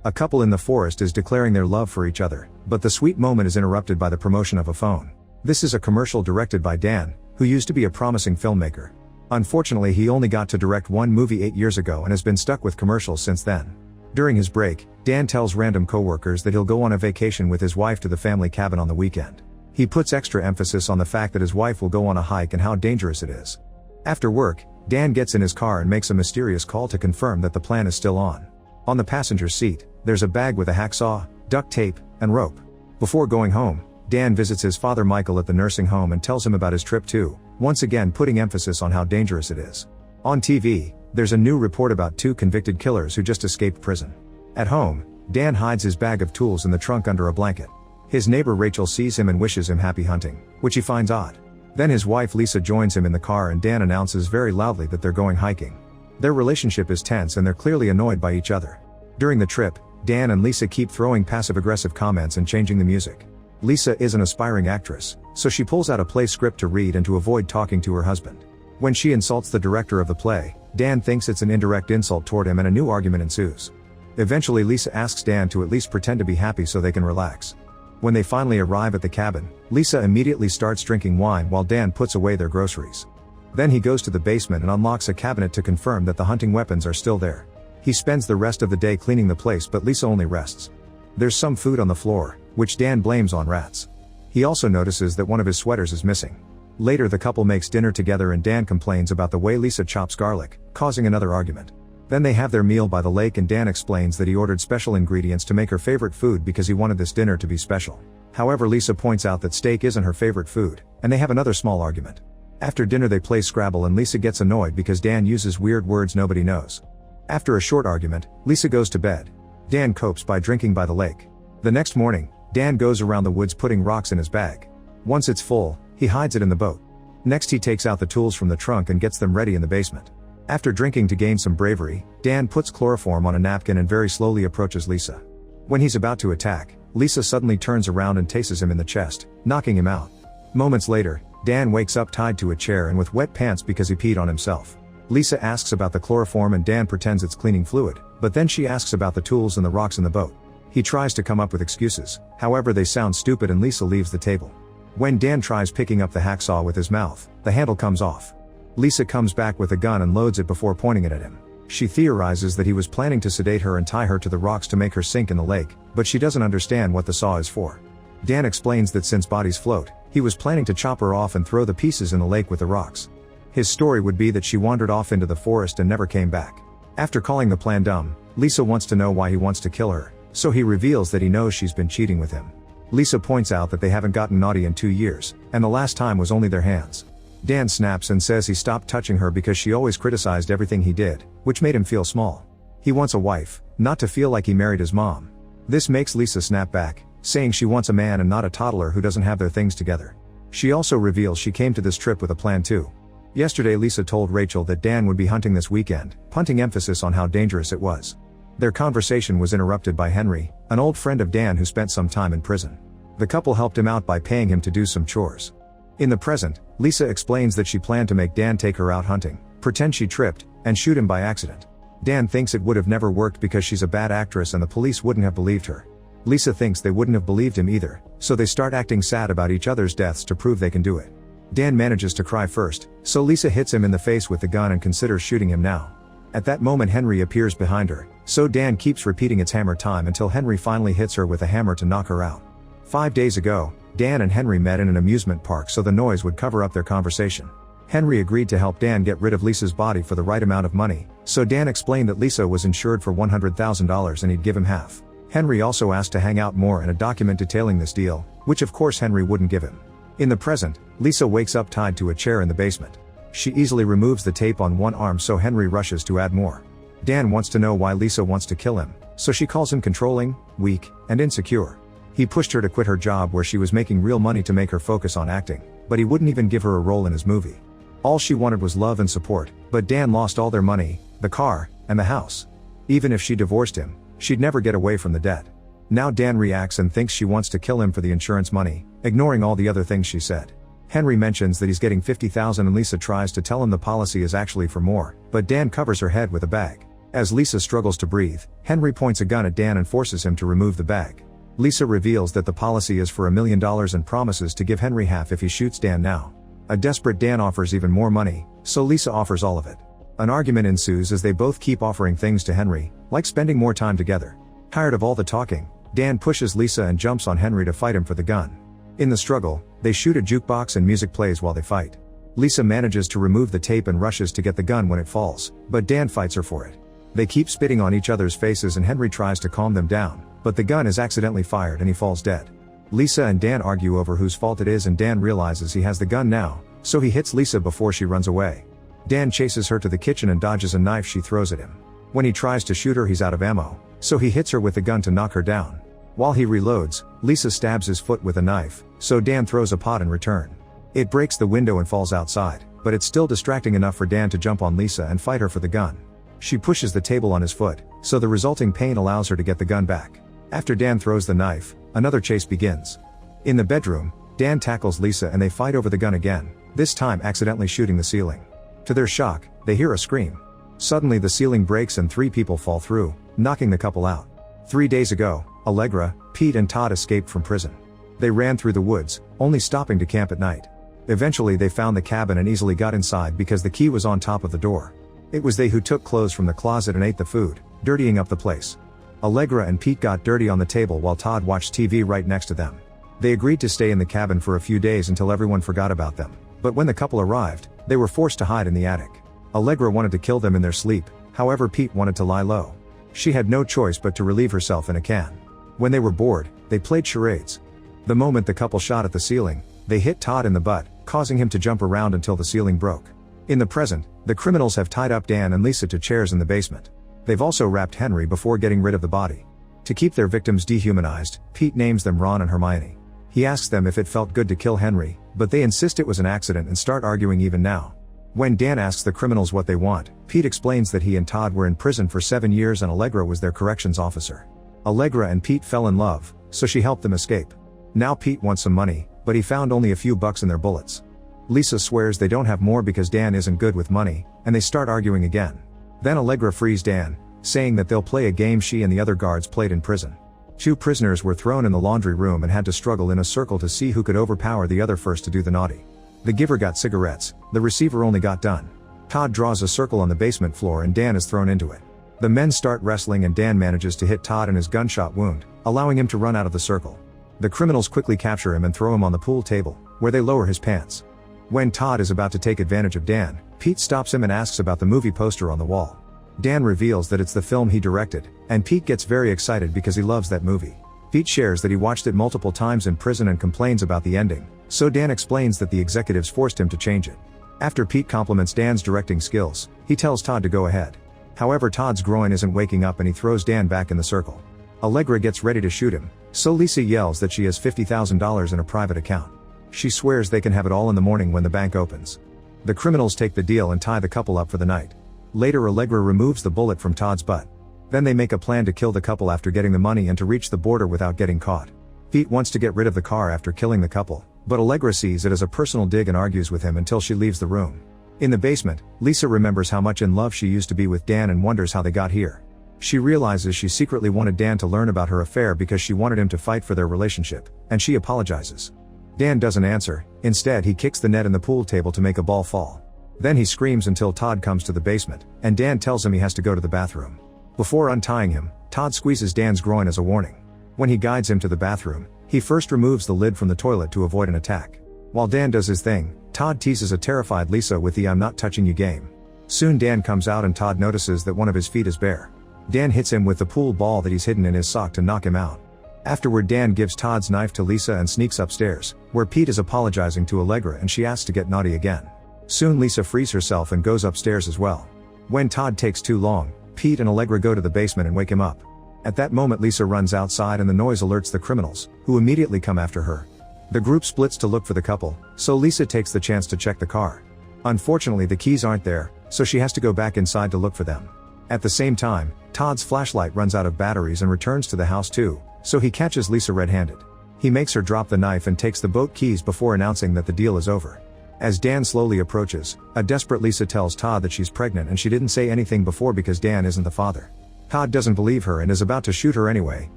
A couple in the forest is declaring their love for each other, but the sweet moment is interrupted by the promotion of a phone. This is a commercial directed by Dan, who used to be a promising filmmaker. Unfortunately, he only got to direct one movie 8 years ago and has been stuck with commercials since then. During his break, Dan tells random coworkers that he'll go on a vacation with his wife to the family cabin on the weekend. He puts extra emphasis on the fact that his wife will go on a hike and how dangerous it is. After work, Dan gets in his car and makes a mysterious call to confirm that the plan is still on. On the passenger seat, there's a bag with a hacksaw, duct tape, and rope. Before going home, Dan visits his father Michael at the nursing home and tells him about his trip too, once again putting emphasis on how dangerous it is. On TV, there's a new report about 2 convicted killers who just escaped prison. At home, Dan hides his bag of tools in the trunk under a blanket. His neighbor Rachel sees him and wishes him happy hunting, which he finds odd. Then his wife Lisa joins him in the car and Dan announces very loudly that they're going hiking. Their relationship is tense and they're clearly annoyed by each other. During the trip, Dan and Lisa keep throwing passive-aggressive comments and changing the music. Lisa is an aspiring actress, so she pulls out a play script to read and to avoid talking to her husband. When she insults the director of the play, Dan thinks it's an indirect insult toward him and a new argument ensues. Eventually Lisa asks Dan to at least pretend to be happy so they can relax. When they finally arrive at the cabin, Lisa immediately starts drinking wine while Dan puts away their groceries. Then he goes to the basement and unlocks a cabinet to confirm that the hunting weapons are still there. He spends the rest of the day cleaning the place, but Lisa only rests. There's some food on the floor, which Dan blames on rats. He also notices that one of his sweaters is missing. Later the couple makes dinner together and Dan complains about the way Lisa chops garlic, causing another argument. Then they have their meal by the lake and Dan explains that he ordered special ingredients to make her favorite food because he wanted this dinner to be special. However, Lisa points out that steak isn't her favorite food, and they have another small argument. After dinner they play Scrabble and Lisa gets annoyed because Dan uses weird words nobody knows. After a short argument, Lisa goes to bed. Dan copes by drinking by the lake. The next morning, Dan goes around the woods putting rocks in his bag. Once it's full, he hides it in the boat. Next he takes out the tools from the trunk and gets them ready in the basement. After drinking to gain some bravery, Dan puts chloroform on a napkin and very slowly approaches Lisa. When he's about to attack, Lisa suddenly turns around and tases him in the chest, knocking him out. Moments later, Dan wakes up tied to a chair and with wet pants because he peed on himself. Lisa asks about the chloroform and Dan pretends it's cleaning fluid, but then she asks about the tools and the rocks in the boat. He tries to come up with excuses, however they sound stupid and Lisa leaves the table. When Dan tries picking up the hacksaw with his mouth, the handle comes off. Lisa comes back with a gun and loads it before pointing it at him. She theorizes that he was planning to sedate her and tie her to the rocks to make her sink in the lake, but she doesn't understand what the saw is for. Dan explains that since bodies float, he was planning to chop her off and throw the pieces in the lake with the rocks. His story would be that she wandered off into the forest and never came back. After calling the plan dumb, Lisa wants to know why he wants to kill her, so he reveals that he knows she's been cheating with him. Lisa points out that they haven't gotten naughty in 2 years, and the last time was only their hands. Dan snaps and says he stopped touching her because she always criticized everything he did, which made him feel small. He wants a wife, not to feel like he married his mom. This makes Lisa snap back, saying she wants a man and not a toddler who doesn't have their things together. She also reveals she came to this trip with a plan too. Yesterday Lisa told Rachel that Dan would be hunting this weekend, punting emphasis on how dangerous it was. Their conversation was interrupted by Henry, an old friend of Dan who spent some time in prison. The couple helped him out by paying him to do some chores. In the present, Lisa explains that she planned to make Dan take her out hunting, pretend she tripped, and shoot him by accident. Dan thinks it would have never worked because she's a bad actress and the police wouldn't have believed her. Lisa thinks they wouldn't have believed him either, so they start acting sad about each other's deaths to prove they can do it. Dan manages to cry first, so Lisa hits him in the face with the gun and considers shooting him now. At that moment Henry appears behind her, so Dan keeps repeating it's hammer time until Henry finally hits her with a hammer to knock her out. 5 days ago, Dan and Henry met in an amusement park so the noise would cover up their conversation. Henry agreed to help Dan get rid of Lisa's body for the right amount of money, so Dan explained that Lisa was insured for $100,000 and he'd give him half. Henry also asked to hang out more and a document detailing this deal, which of course Henry wouldn't give him. In the present, Lisa wakes up tied to a chair in the basement. She easily removes the tape on one arm so Henry rushes to add more. Dan wants to know why Lisa wants to kill him, so she calls him controlling, weak, and insecure. He pushed her to quit her job where she was making real money to make her focus on acting, but he wouldn't even give her a role in his movie. All she wanted was love and support, but Dan lost all their money, the car, and the house. Even if she divorced him, she'd never get away from the debt. Now Dan reacts and thinks she wants to kill him for the insurance money, ignoring all the other things she said. Henry mentions that he's getting $50,000 and Lisa tries to tell him the policy is actually for more, but Dan covers her head with a bag. As Lisa struggles to breathe, Henry points a gun at Dan and forces him to remove the bag. Lisa reveals that the policy is for $1 million and promises to give Henry half if he shoots Dan now. A desperate Dan offers even more money, so Lisa offers all of it. An argument ensues as they both keep offering things to Henry, like spending more time together. Tired of all the talking, Dan pushes Lisa and jumps on Henry to fight him for the gun. In the struggle, they shoot a jukebox and music plays while they fight. Lisa manages to remove the tape and rushes to get the gun when it falls, but Dan fights her for it. They keep spitting on each other's faces and Henry tries to calm them down, but the gun is accidentally fired and he falls dead. Lisa and Dan argue over whose fault it is and Dan realizes he has the gun now, so he hits Lisa before she runs away. Dan chases her to the kitchen and dodges a knife she throws at him. When he tries to shoot her, he's out of ammo, so he hits her with the gun to knock her down. While he reloads, Lisa stabs his foot with a knife, so Dan throws a pot in return. It breaks the window and falls outside, but it's still distracting enough for Dan to jump on Lisa and fight her for the gun. She pushes the table on his foot, so the resulting pain allows her to get the gun back. After Dan throws the knife, another chase begins. In the bedroom, Dan tackles Lisa and they fight over the gun again, this time accidentally shooting the ceiling. To their shock, they hear a scream. Suddenly the ceiling breaks and 3 people fall through, knocking the couple out. 3 days ago, Allegra, Pete and Todd escaped from prison. They ran through the woods, only stopping to camp at night. Eventually they found the cabin and easily got inside because the key was on top of the door. It was they who took clothes from the closet and ate the food, dirtying up the place. Allegra and Pete got dirty on the table while Todd watched TV right next to them. They agreed to stay in the cabin for a few days until everyone forgot about them, but when the couple arrived, they were forced to hide in the attic. Allegra wanted to kill them in their sleep, however Pete wanted to lie low. She had no choice but to relieve herself in a can. When they were bored, they played charades. The moment the couple shot at the ceiling, they hit Todd in the butt, causing him to jump around until the ceiling broke. In the present, the criminals have tied up Dan and Lisa to chairs in the basement. They've also wrapped Henry before getting rid of the body. To keep their victims dehumanized, Pete names them Ron and Hermione. He asks them if it felt good to kill Henry, but they insist it was an accident and start arguing even now. When Dan asks the criminals what they want, Pete explains that he and Todd were in prison for 7 years and Allegra was their corrections officer. Allegra and Pete fell in love, so she helped them escape. Now Pete wants some money, but he found only a few bucks in their bullets. Lisa swears they don't have more because Dan isn't good with money, and they start arguing again. Then Allegra frees Dan, saying that they'll play a game she and the other guards played in prison. 2 prisoners were thrown in the laundry room and had to struggle in a circle to see who could overpower the other first to do the naughty. The giver got cigarettes, the receiver only got done. Todd draws a circle on the basement floor and Dan is thrown into it. The men start wrestling and Dan manages to hit Todd in his gunshot wound, allowing him to run out of the circle. The criminals quickly capture him and throw him on the pool table, where they lower his pants. When Todd is about to take advantage of Dan, Pete stops him and asks about the movie poster on the wall. Dan reveals that it's the film he directed, and Pete gets very excited because he loves that movie. Pete shares that he watched it multiple times in prison and complains about the ending, so Dan explains that the executives forced him to change it. After Pete compliments Dan's directing skills, he tells Todd to go ahead. However, Todd's groin isn't waking up and he throws Dan back in the circle. Allegra gets ready to shoot him, so Lisa yells that she has $50,000 in a private account. She swears they can have it all in the morning when the bank opens. The criminals take the deal and tie the couple up for the night. Later, Allegra removes the bullet from Todd's butt. Then they make a plan to kill the couple after getting the money and to reach the border without getting caught. Pete wants to get rid of the car after killing the couple, but Allegra sees it as a personal dig and argues with him until she leaves the room. In the basement, Lisa remembers how much in love she used to be with Dan and wonders how they got here. She realizes she secretly wanted Dan to learn about her affair because she wanted him to fight for their relationship, and she apologizes. Dan doesn't answer, instead he kicks the net in the pool table to make a ball fall. Then he screams until Todd comes to the basement, and Dan tells him he has to go to the bathroom. Before untying him, Todd squeezes Dan's groin as a warning. When he guides him to the bathroom, he first removes the lid from the toilet to avoid an attack. While Dan does his thing, Todd teases a terrified Lisa with the "I'm not touching you" game. Soon Dan comes out and Todd notices that one of his feet is bare. Dan hits him with the pool ball that he's hidden in his sock to knock him out. Afterward, Dan gives Todd's knife to Lisa and sneaks upstairs, where Pete is apologizing to Allegra and she asks to get naughty again. Soon Lisa frees herself and goes upstairs as well. When Todd takes too long, Pete and Allegra go to the basement and wake him up. At that moment, Lisa runs outside and the noise alerts the criminals, who immediately come after her. The group splits to look for the couple, so Lisa takes the chance to check the car. Unfortunately, the keys aren't there, so she has to go back inside to look for them. At the same time, Todd's flashlight runs out of batteries and returns to the house too, so he catches Lisa red-handed. He makes her drop the knife and takes the boat keys before announcing that the deal is over. As Dan slowly approaches, a desperate Lisa tells Todd that she's pregnant and she didn't say anything before because Dan isn't the father. Todd doesn't believe her and is about to shoot her anyway,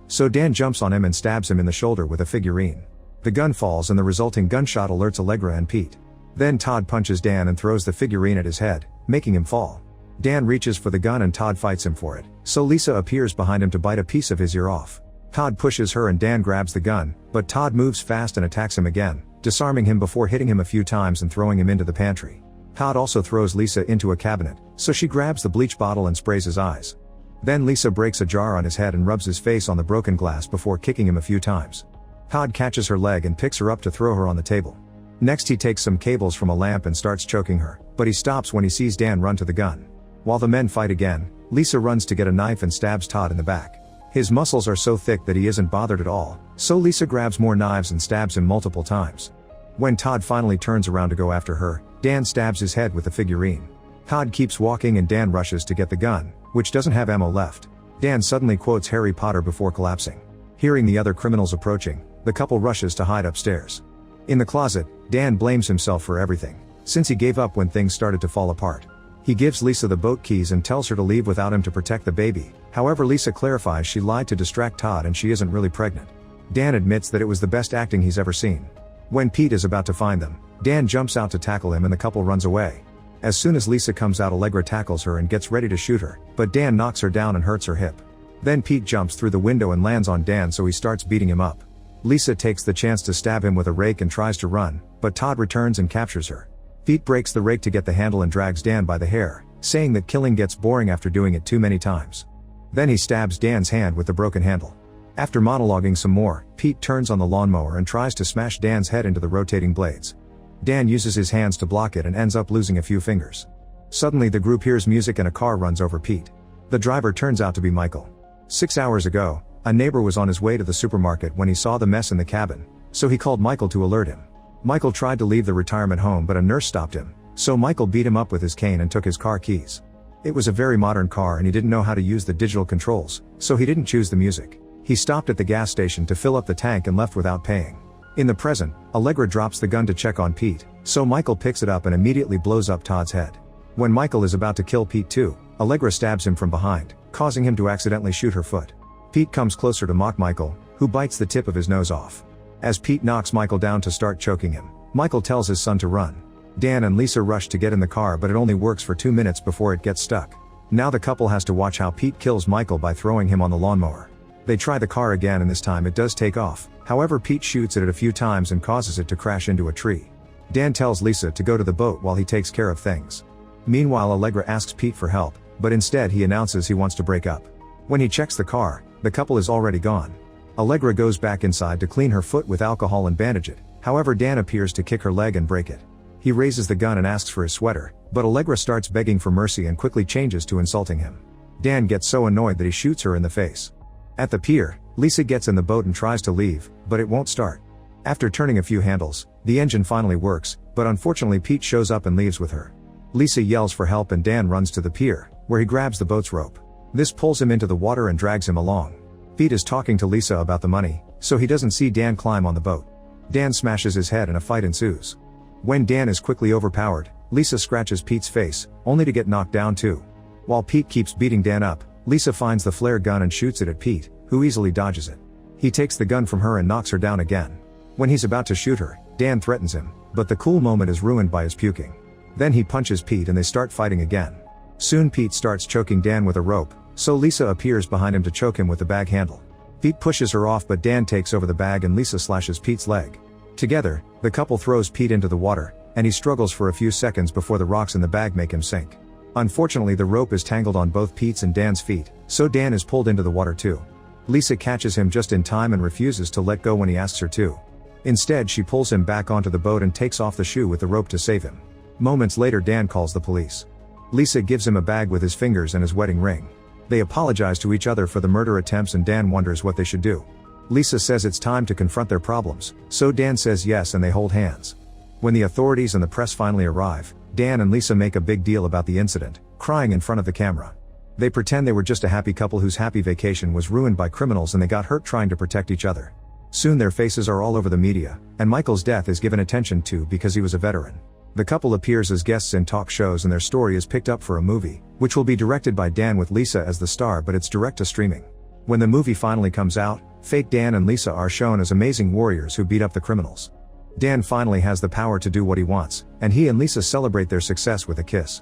so Dan jumps on him and stabs him in the shoulder with a figurine. The gun falls and the resulting gunshot alerts Allegra and Pete. Then Todd punches Dan and throws the figurine at his head, making him fall. Dan reaches for the gun and Todd fights him for it, so Lisa appears behind him to bite a piece of his ear off. Todd pushes her and Dan grabs the gun, but Todd moves fast and attacks him again, disarming him before hitting him a few times and throwing him into the pantry. Todd also throws Lisa into a cabinet, so she grabs the bleach bottle and sprays his eyes. Then Lisa breaks a jar on his head and rubs his face on the broken glass before kicking him a few times. Todd catches her leg and picks her up to throw her on the table. Next he takes some cables from a lamp and starts choking her, but he stops when he sees Dan run to the gun. While the men fight again, Lisa runs to get a knife and stabs Todd in the back. His muscles are so thick that he isn't bothered at all, so Lisa grabs more knives and stabs him multiple times. When Todd finally turns around to go after her, Dan stabs his head with the figurine. Todd keeps walking and Dan rushes to get the gun, which doesn't have ammo left. Dan suddenly quotes Harry Potter before collapsing. Hearing the other criminals approaching, the couple rushes to hide upstairs. In the closet, Dan blames himself for everything, since he gave up when things started to fall apart. He gives Lisa the boat keys and tells her to leave without him to protect the baby. However, Lisa clarifies she lied to distract Todd and she isn't really pregnant. Dan admits that it was the best acting he's ever seen. When Pete is about to find them, Dan jumps out to tackle him and the couple runs away. As soon as Lisa comes out, Allegra tackles her and gets ready to shoot her, but Dan knocks her down and hurts her hip. Then Pete jumps through the window and lands on Dan, so he starts beating him up. Lisa takes the chance to stab him with a rake and tries to run, but Todd returns and captures her. Pete breaks the rake to get the handle and drags Dan by the hair, saying that killing gets boring after doing it too many times. Then he stabs Dan's hand with the broken handle. After monologuing some more, Pete turns on the lawnmower and tries to smash Dan's head into the rotating blades. Dan uses his hands to block it and ends up losing a few fingers. Suddenly the group hears music and a car runs over Pete. The driver turns out to be Michael. 6 hours ago, a neighbor was on his way to the supermarket when he saw the mess in the cabin, so he called Michael to alert him. Michael tried to leave the retirement home but a nurse stopped him, so Michael beat him up with his cane and took his car keys. It was a very modern car and he didn't know how to use the digital controls, so he didn't choose the music. He stopped at the gas station to fill up the tank and left without paying. In the present, Allegra drops the gun to check on Pete, so Michael picks it up and immediately blows up Todd's head. When Michael is about to kill Pete too, Allegra stabs him from behind, causing him to accidentally shoot her foot. Pete comes closer to mock Michael, who bites the tip of his nose off. As Pete knocks Michael down to start choking him, Michael tells his son to run. Dan and Lisa rush to get in the car, but it only works for 2 minutes before it gets stuck. Now the couple has to watch how Pete kills Michael by throwing him on the lawnmower. They try the car again and this time it does take off. However, Pete shoots at it a few times and causes it to crash into a tree. Dan tells Lisa to go to the boat while he takes care of things. Meanwhile, Allegra asks Pete for help, but instead he announces he wants to break up. When he checks the car, the couple is already gone. Allegra goes back inside to clean her foot with alcohol and bandage it. However, Dan appears to kick her leg and break it. He raises the gun and asks for his sweater, but Allegra starts begging for mercy and quickly changes to insulting him. Dan gets so annoyed that he shoots her in the face. At the pier, Lisa gets in the boat and tries to leave, but it won't start. After turning a few handles, the engine finally works, but unfortunately Pete shows up and leaves with her. Lisa yells for help and Dan runs to the pier, where he grabs the boat's rope. This pulls him into the water and drags him along. Pete is talking to Lisa about the money, so he doesn't see Dan climb on the boat. Dan smashes his head and a fight ensues. When Dan is quickly overpowered, Lisa scratches Pete's face, only to get knocked down too. While Pete keeps beating Dan up, Lisa finds the flare gun and shoots it at Pete, who easily dodges it. He takes the gun from her and knocks her down again. When he's about to shoot her, Dan threatens him, but the cool moment is ruined by his puking. Then he punches Pete and they start fighting again. Soon Pete starts choking Dan with a rope, so Lisa appears behind him to choke him with the bag handle. Pete pushes her off, but Dan takes over the bag and Lisa slashes Pete's leg. Together, the couple throws Pete into the water, and he struggles for a few seconds before the rocks in the bag make him sink. Unfortunately, the rope is tangled on both Pete's and Dan's feet, so Dan is pulled into the water too. Lisa catches him just in time and refuses to let go when he asks her to. Instead, she pulls him back onto the boat and takes off the shoe with the rope to save him. Moments later, Dan calls the police. Lisa gives him a bag with his fingers and his wedding ring. They apologize to each other for the murder attempts and Dan wonders what they should do. Lisa says it's time to confront their problems, so Dan says yes and they hold hands. When the authorities and the press finally arrive, Dan and Lisa make a big deal about the incident, crying in front of the camera. They pretend they were just a happy couple whose happy vacation was ruined by criminals and they got hurt trying to protect each other. Soon their faces are all over the media, and Michael's death is given attention to because he was a veteran. The couple appears as guests in talk shows and their story is picked up for a movie, which will be directed by Dan with Lisa as the star, but it's direct to streaming. When the movie finally comes out, fake Dan and Lisa are shown as amazing warriors who beat up the criminals. Dan finally has the power to do what he wants, and he and Lisa celebrate their success with a kiss.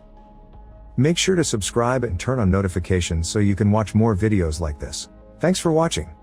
Make sure to subscribe and turn on notifications so you can watch more videos like this. Thanks for watching.